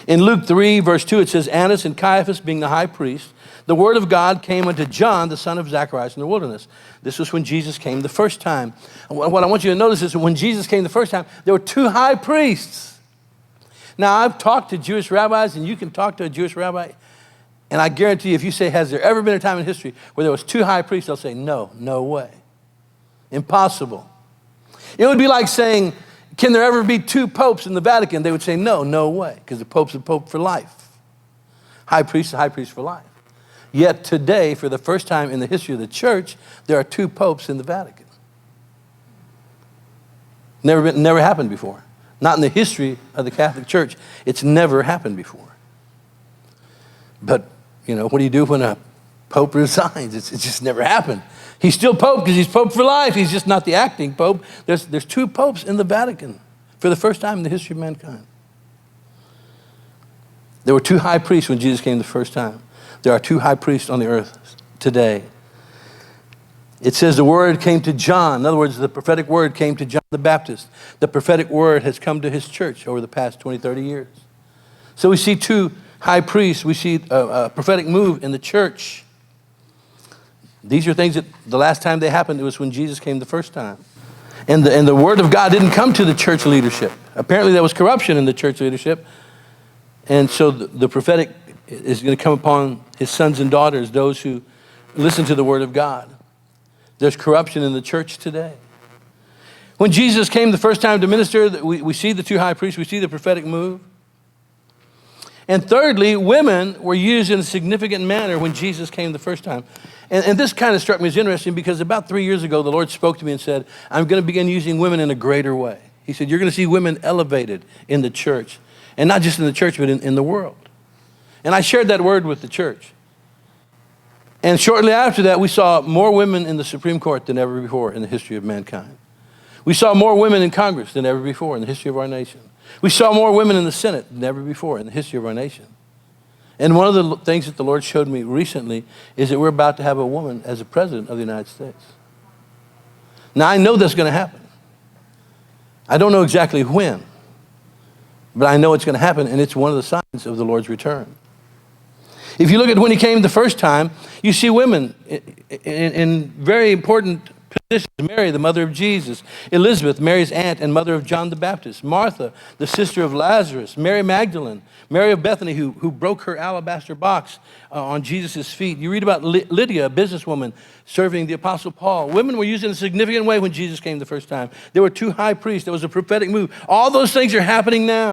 In Luke 3, verse 2, it says, Annas and Caiaphas being the high priest, the word of God came unto John, the son of Zacharias, in the wilderness. This was when Jesus came the first time. What I want you to notice is when Jesus came the first time, there were two high priests. Now, I've talked to Jewish rabbis, and you can talk to a Jewish rabbi, and I guarantee you, if you say, has there ever been a time in history where there was two high priests, they'll say, no, no way. Impossible. It would be like saying, can there ever be two popes in the Vatican? They would say, no, no way, because the pope's a pope for life. High priest is a high priest for life. Yet today, for the first time in the history of the church, there are two popes in the Vatican. Never happened before. Not in the history of the Catholic Church. It's never happened before. But, what do you do when a pope resigns? It's just never happened. He's still pope because he's pope for life. He's just not the acting pope. There's two popes in the Vatican for the first time in the history of mankind. There were two high priests when Jesus came the first time. There are two high priests on the earth today. It says the word came to John. In other words, the prophetic word came to John the Baptist. The prophetic word has come to his church over the past 20, 30 years. So we see two high priests. We see a prophetic move in the church. These are things that the last time they happened, it was when Jesus came the first time. And the word of God didn't come to the church leadership. Apparently there was corruption in the church leadership. And so the prophetic is going to come upon his sons and daughters, those who listen to the word of God. There's corruption in the church today. When Jesus came the first time to minister, we see the two high priests, we see the prophetic move. And thirdly, women were used in a significant manner when Jesus came the first time. And this kind of struck me as interesting because about 3 years ago, the Lord spoke to me and said, I'm going to begin using women in a greater way. He said, you're going to see women elevated in the church. And not just in the church, but in the world. And I shared that word with the church. And shortly after that, we saw more women in the Supreme Court than ever before in the history of mankind. We saw more women in Congress than ever before in the history of our nation. We saw more women in the Senate than ever before in the history of our nation. And one of the things that the Lord showed me recently is that we're about to have a woman as the president of the United States. Now, I know that's going to happen. I don't know exactly when, but I know it's going to happen, and it's one of the signs of the Lord's return. If you look at when he came the first time, you see women in very important positions. Mary, the mother of Jesus. Elizabeth, Mary's aunt and mother of John the Baptist. Martha, the sister of Lazarus. Mary Magdalene. Mary of Bethany, who broke her alabaster box on Jesus' feet. You read about Lydia, a businesswoman, serving the Apostle Paul. Women were used in a significant way when Jesus came the first time. There were two high priests. There was a prophetic move. All those things are happening now.